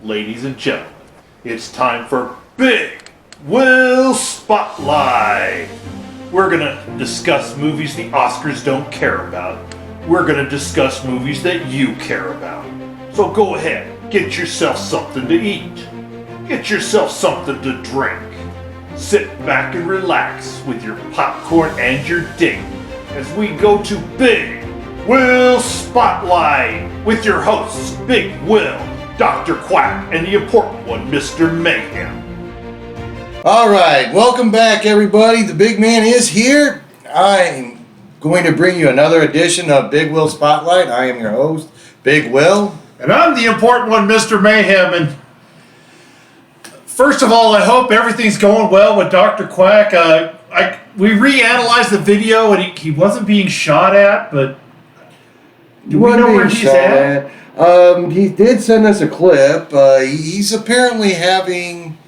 Ladies and gentlemen, it's time for Big Wil'S Spotlight. We're gonna discuss movies the Oscars don't care about. We're gonna discuss movies that you care about. So go ahead, get yourself something to eat. Get yourself something to drink. Sit back and relax with your popcorn and your date as we go to Big Wil'S Spotlight with your hosts, Big Will, Dr. Quack, and the important one, Mr. Mayhem. All right, welcome back, everybody. The big man is here. I'm going to bring you another edition of Big Will Spotlight. I am your host, Big Will. And I'm the important one, Mr. Mayhem. And first of all, I hope everything's going well with Dr. Quack. We reanalyzed the video, and he wasn't being shot at, but do we know where he's at? He did send us a clip. He's apparently having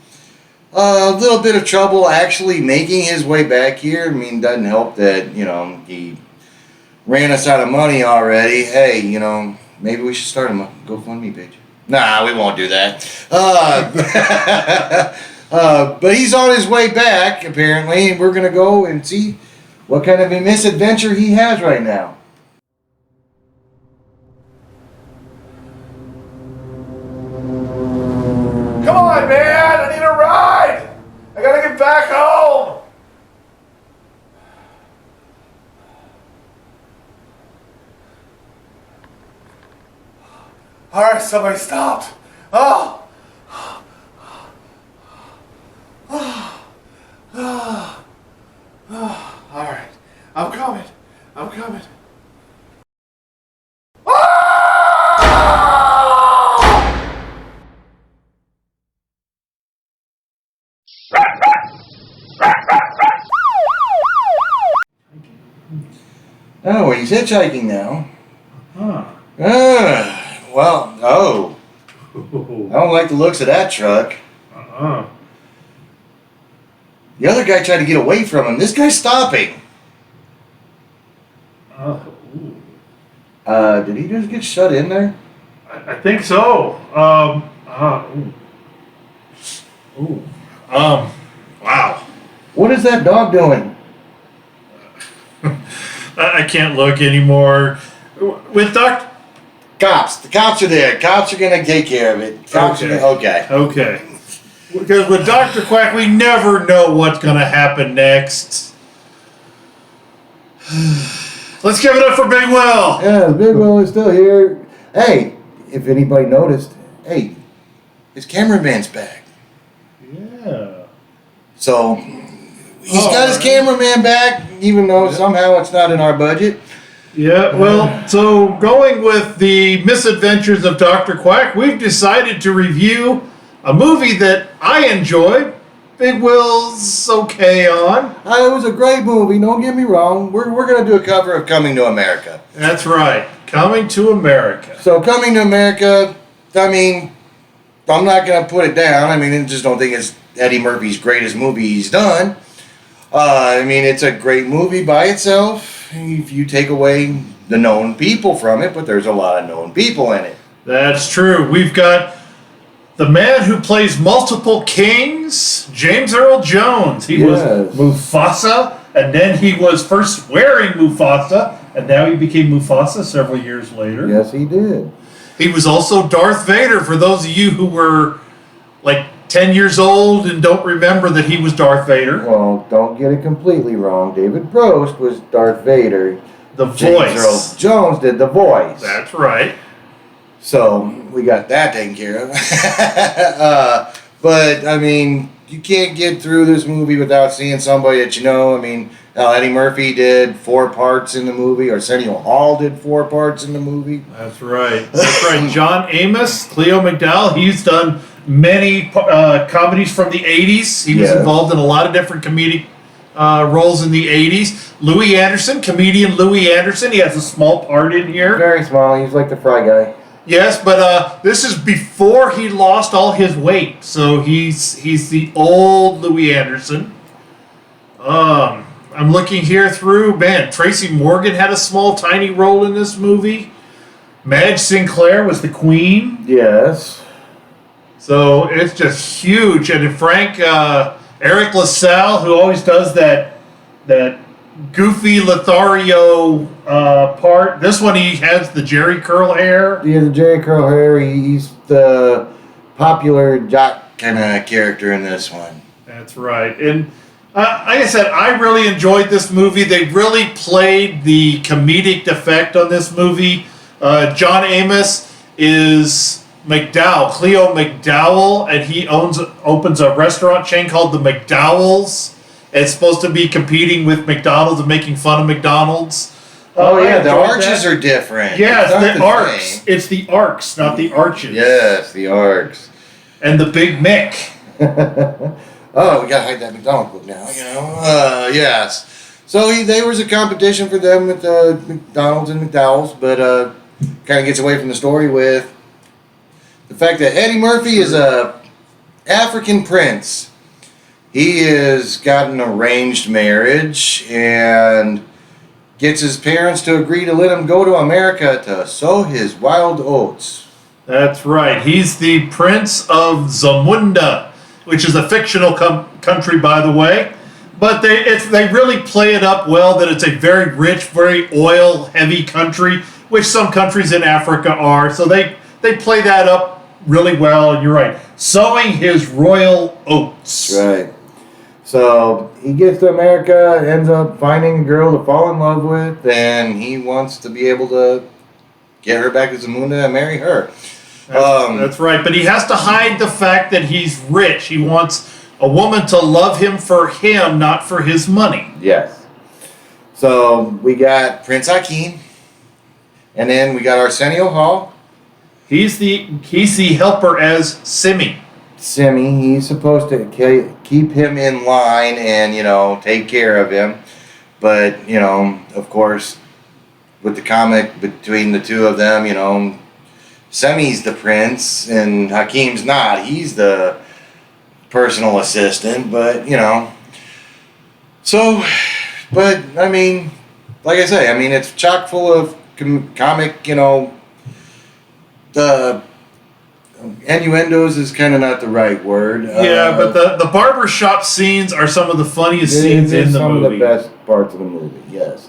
a little bit of trouble actually making his way back here. I mean, doesn't help that, he ran us out of money already. Hey, maybe we should start a GoFundMe page. Nah, we won't do that. But he's on his way back, apparently, and we're going to go and see what kind of a misadventure he has right now. Come on, man! I need a ride! I gotta get back home! Alright, somebody stopped. Oh! Alright, I'm coming. Oh, he's hitchhiking now. Huh. I don't like the looks of that truck. The other guy tried to get away from him. This guy's stopping. Did he just get shut in there? I think so. Wow. What is that dog doing? I can't look anymore. With Cops. The cops are there. Cops are going to take care of it. Okay. Because with Dr. Quack, we never know what's going to happen next. Let's give it up for Big Will. Yeah, Big Will is still here. Hey, if anybody noticed, his cameraman's back. Yeah. So, he's got his cameraman back, even though somehow it's not in our budget. Yeah, well, so going with the misadventures of Dr. Quack, we've decided to review a movie that I enjoy. Big Will's okay on. It was a great movie, don't get me wrong. We're going to do a cover of Coming to America. That's right, Coming to America. So Coming to America, I'm not going to put it down. I just don't think it's Eddie Murphy's greatest movie he's done. It's a great movie by itself if you take away the known people from it, but there's a lot of known people in it. That's true. We've got the man who plays multiple kings, James Earl Jones. He was Mufasa, and then he was first wearing Mufasa, and now he became Mufasa several years later. Yes, he did. He was also Darth Vader, for those of you who were like 10 years old and don't remember that he was Darth Vader. Well, don't get it completely wrong. David Prost was Darth Vader. The James voice. Earl Jones did the voice. That's right. So, we got that taken care of. But, you can't get through this movie without seeing somebody that you know. Eddie Murphy did 4 parts in the movie, Arsenio Hall did 4 parts in the movie. That's right. John Amos, Cleo McDowell, he's done many comedies from the 80s. He was involved in a lot of different comedic roles in the 80s. Comedian Louis Anderson, he has a small part in here. Very small, he's like the Fry Guy. Yes, but this is before he lost all his weight. So he's the old Louis Anderson. I'm looking here through, Tracy Morgan had a small, tiny role in this movie. Madge Sinclair was the queen. Yes. So it's just huge. And Frank, Eric LaSalle, who always does that goofy Lothario part. This one he has the Jerry curl hair. He has the Jerry curl hair. He's the popular jock kind of character in this one. That's right. And like I said, I really enjoyed this movie. They really played the comedic effect on this movie. John Amos is McDowell, Cleo McDowell, and he opens a restaurant chain called the McDowell's. It's supposed to be competing with McDonald's and making fun of McDonald's. The arches are different. Yes, the arcs. Same. It's the arcs, not the arches. Yes, the arcs. And the Big Mick. Oh, we gotta hide that McDonald's book now, yes. So there was a competition for them with McDonald's and McDowell's, but kind of gets away from the story with the fact that Eddie Murphy is a African prince. He has got an arranged marriage and gets his parents to agree to let him go to America to sow his wild oats. That's right. He's the Prince of Zamunda, which is a fictional country, by the way. But they really play it up well that it's a very rich, very oil-heavy country, which some countries in Africa are. So they play that up really well, and you're right. Sowing his royal oats. Right. So he gets to America, ends up finding a girl to fall in love with, and he wants to be able to get her back to Zamunda and marry her. That's right, but he has to hide the fact that he's rich. He wants a woman to love him for him, not for his money. Yes. So we got Prince Hakeem, and then we got Arsenio Hall. He's the helper as Simi. He's supposed to keep him in line and, take care of him. But, of course, with the comic between the two of them, Semi's the prince and Hakeem's not. He's the personal assistant, but, So, but, like I say, it's chock full of comic, the innuendos is kind of not the right word. Yeah, but the barbershop scenes are some of the funniest scenes in the movie. Some of the best parts of the movie, yes.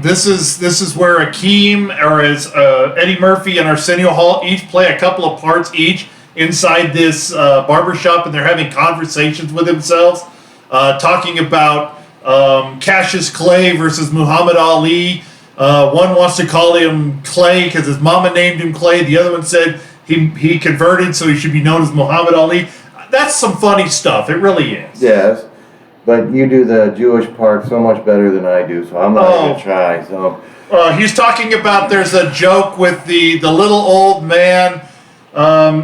This is where Hakeem, or as Eddie Murphy and Arsenio Hall each play a couple of parts each inside this barbershop, and they're having conversations with themselves, talking about Cassius Clay versus Muhammad Ali. One wants to call him Clay because his mama named him Clay. The other one said he converted, so he should be known as Muhammad Ali. That's some funny stuff. It really is. Yes, but you do the Jewish part so much better than I do, so I'm not going to try. So he's talking about there's a joke with the little old man.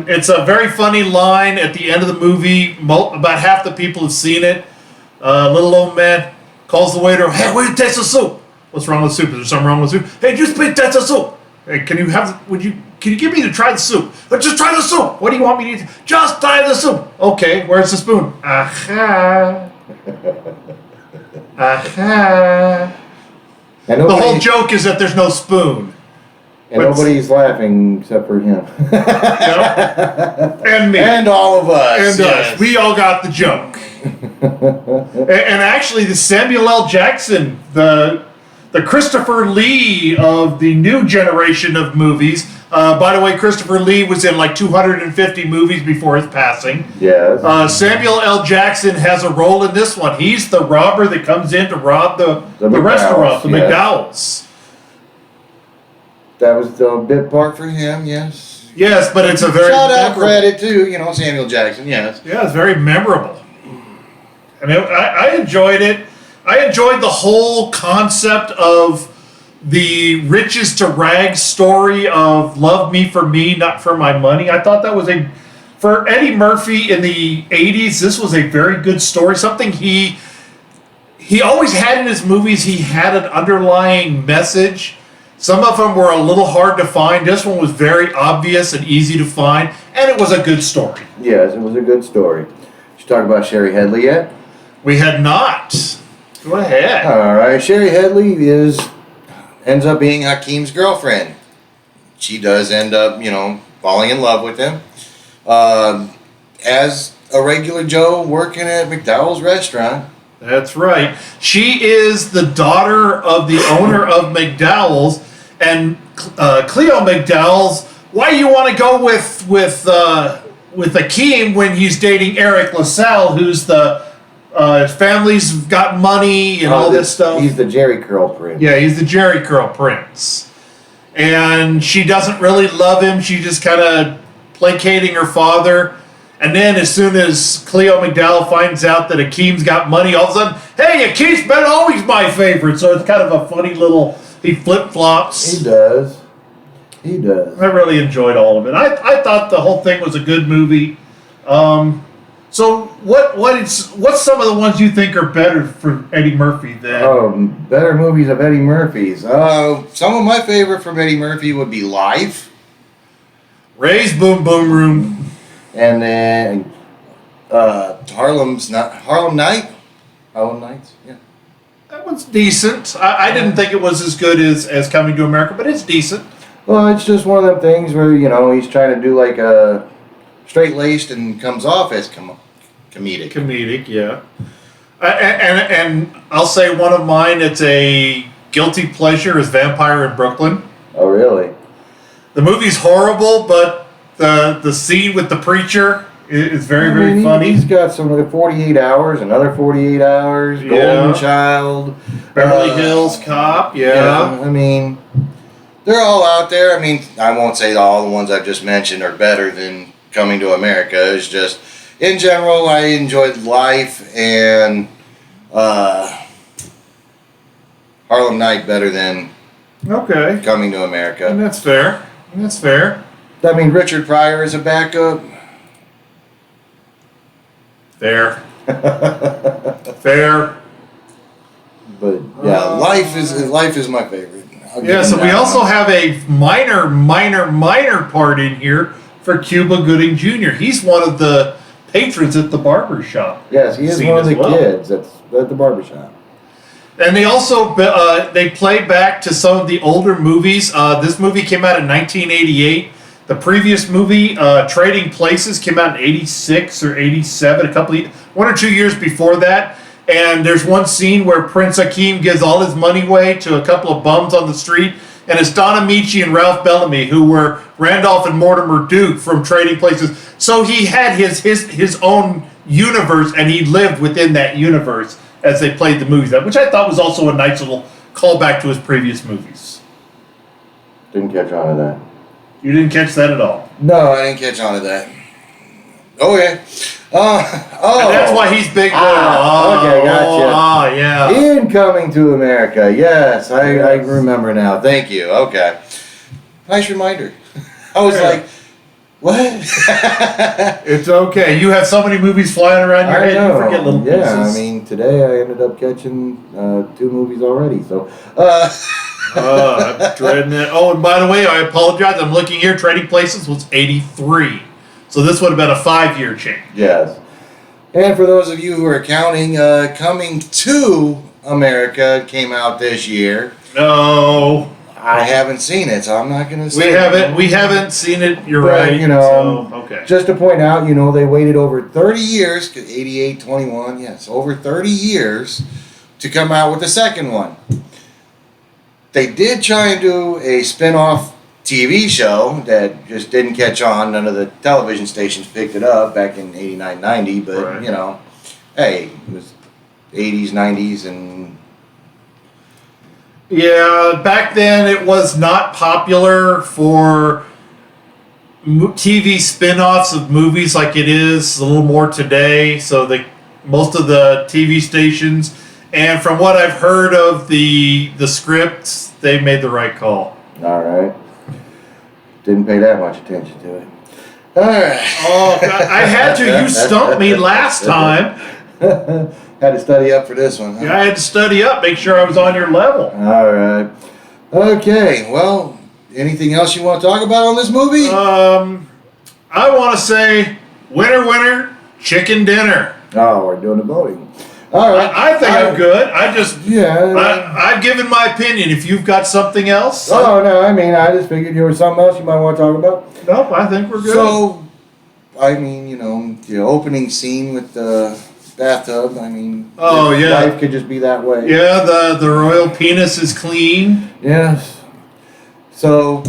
It's a very funny line at the end of the movie. About half the people have seen it. Little old man calls the waiter, "Hey, where you taste the soup? What's wrong with soup? Is there something wrong with soup? Hey, just taste the soup. Hey, can you give me to try the soup? Just try the soup. What do you want me to eat? Just try the soup. Okay, where's the spoon? Aha. Aha. The whole joke is that there's no spoon. And nobody's laughing except for him. And me. And all of us. And us. We all got the joke. And actually, the Samuel L. Jackson, the Christopher Lee of the new generation of movies. By the way, Christopher Lee was in like 250 movies before his passing. Yes. Samuel L. Jackson has a role in this one. He's the robber that comes in to rob the restaurant, the McDowell's. That was the bit part for him, yes. Yes, but it's a very shout out credit to, Samuel Jackson, yes. Yeah, it's very memorable. I enjoyed it. I enjoyed the whole concept of the riches to rags story of love me for me, not for my money. I thought that was for Eddie Murphy in the 80s, this was a very good story. Something he always had in his movies. He had an underlying message. Some of them were a little hard to find. This one was very obvious and easy to find, and it was a good story. Yes, it was a good story. Did you talk about Sherry Headley yet? We had not. Go ahead. All right. Sherry Headley ends up being Hakeem's girlfriend. She does end up, falling in love with him. as a regular Joe working at McDowell's restaurant. That's right. She is the daughter of the owner of McDowell's, and Cleo McDowell's. Why you want to go with Akeem when he's dating Eric LaSalle, who's the his family's got money and all this stuff. He's the Jerry Curl Prince. Yeah, he's the Jerry Curl Prince, and she doesn't really love him. She's just kind of placating her father. And then as soon as Cleo McDowell finds out that Akeem's got money, all of a sudden, hey, Akeem's been always my favorite. So it's kind of a funny little, he flip-flops. He does. He does. I really enjoyed all of it. I thought the whole thing was a good movie. So what's some of the ones you think are better for Eddie Murphy than? Better movies of Eddie Murphy's. Some of my favorite from Eddie Murphy would be Life. Ray's Boom Boom Room. And then Harlem Nights, yeah. That one's decent. I didn't think it was as good as Coming to America, but it's decent. Well, it's just one of them things where, he's trying to do like a straight-laced and comes off as comedic. Comedic, yeah. And I'll say one of mine, it's a guilty pleasure, is Vampire in Brooklyn. Oh, really? The movie's horrible, but the scene with the preacher is very funny. He's got some of the 48 Hours, another 48 Hours, Golden Child, Beverly Hills Cop, yeah. They're all out there. I won't say all the ones I've just mentioned are better than Coming to America. It's just, in general, I enjoyed Life and Harlem Night better than Coming to America. And that's fair. Richard Pryor is a backup. Fair. But yeah, Life is my favorite. So we also have a minor part in here for Cuba Gooding Jr. He's one of the patrons at the barber shop. Yes, he is one of the kids at the barber shop. And they also they play back to some of the older movies. This movie came out in 1988. The previous movie, Trading Places, came out in 86 or 87, 1 or 2 years before that. And there's one scene where Prince Akeem gives all his money away to a couple of bums on the street. And it's Don Amici and Ralph Bellamy, who were Randolph and Mortimer Duke from Trading Places. So he had his own universe, and he lived within that universe as they played the movies, which I thought was also a nice little callback to his previous movies. Didn't catch on to that. You didn't catch that at all? No, I didn't catch on to that. Okay. And that's why he's big. Okay, gotcha. Yeah. In Coming to America. Yes, I remember now. Thank you. Okay. Nice reminder. I was like, what? It's okay. You have so many movies flying around your head, you forget little pieces. Today I ended up catching 2 movies already. So. I'm dreading it. Oh, and by the way, I apologize. I'm looking here. Trading Places was 83. So this would have been a 5-year change. Yes. And for those of you who are counting, Coming to America came out this year. No. I haven't seen it, so I'm not going to say We haven't seen it, you're right. Just to point out, they waited over 30 years, 88, 21, yes, over 30 years to come out with the second one. They did try and do a spin-off TV show that just didn't catch on. None of the television stations picked it up back in 89, 90. But, hey, it was 80s, 90s, and... Yeah, back then it was not popular for TV spin-offs of movies like it is a little more today. So most of the TV stations... And from what I've heard of the scripts, they made the right call. All right. Didn't pay that much attention to it. All right. Oh, I had to. You stumped me last time. Had to study up for this one. Huh? Yeah, I had to study up, make sure I was on your level. All right. Okay. Well, anything else you want to talk about on this movie? I want to say, winner, chicken dinner. Oh, we're doing the voting. All right. I think I'm good. I've given my opinion. If you've got something else. Oh, no. I just figured there was something else you might want to talk about. Nope, I think we're good. So, I mean, you know, the opening scene with the bathtub. I mean, Oh, yeah. life could just be that way. Yeah, the royal penis is clean. Yes. So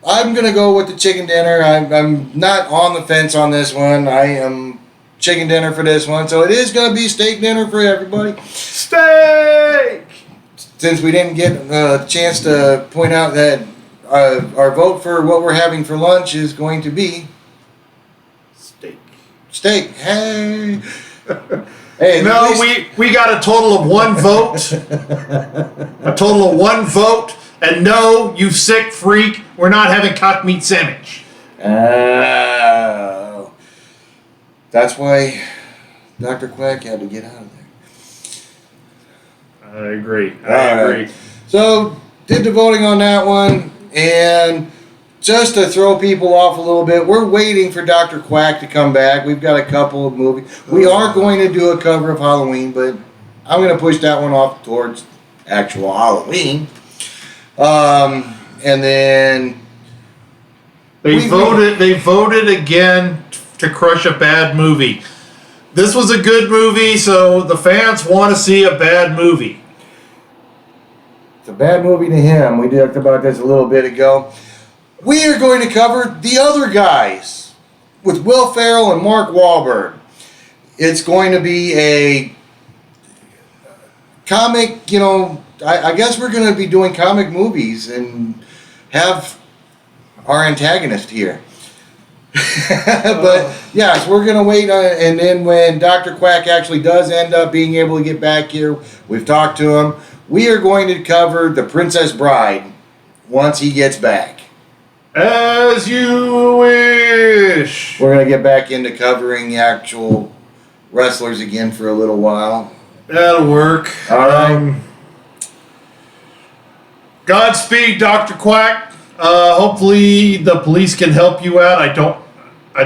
I'm gonna go with the chicken dinner. I'm not on the fence on this one. I am chicken dinner for this one. So it is gonna be steak dinner for everybody. Steak! Since we didn't get a chance to point out that our vote for what we're having for lunch is going to be Steak. steak. Hey. Hey, No, at least- we got a total of 1 vote. A total of 1 vote. And no, you sick freak, we're not having cock meat sandwich. Oh. That's why Dr. Quack had to get out of there. I agree. I All agree. right. So, did the voting on that one, and just to throw people off a little bit, we're waiting for Dr. Quack to come back. We've got a couple of movies. We are going to do a cover of Halloween, but I'm going to push that one off towards actual Halloween. And then They voted again to crush a bad movie. This was a good movie, so the fans want to see a bad movie. it's a bad movie to him. We talked about this a little bit ago. We are going to cover The Other Guys with Will Ferrell and Mark Wahlberg. It's going to be a comic, you know, I guess we're going to be doing comic movies and have our antagonist here. But yes, we're going to wait, and then when Dr. Quack actually does end up being able to get back here, we've talked to him, we are going to cover The Princess Bride once he gets back. As you wish. We're going to get back into covering the actual wrestlers again for a little while. That'll work. All right. Godspeed, Dr. Quack. Hopefully the police can help you out. I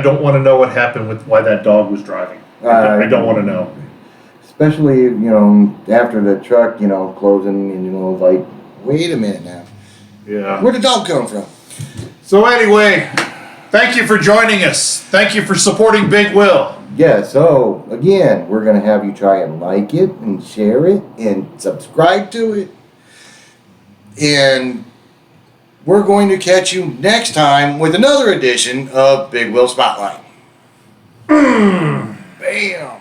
don't want to know what happened with why that dog was driving. I don't want to know. Especially, you know, after the truck, you know, closing, and, you know, like, wait a minute now. Yeah. Where'd the dog come from? So anyway, thank you for joining us. Thank you for supporting Big Will. Yeah, so, again, we're going to have you try and like it and share it and subscribe to it. And we're going to catch you next time with another edition of Big Will Spotlight. Bam!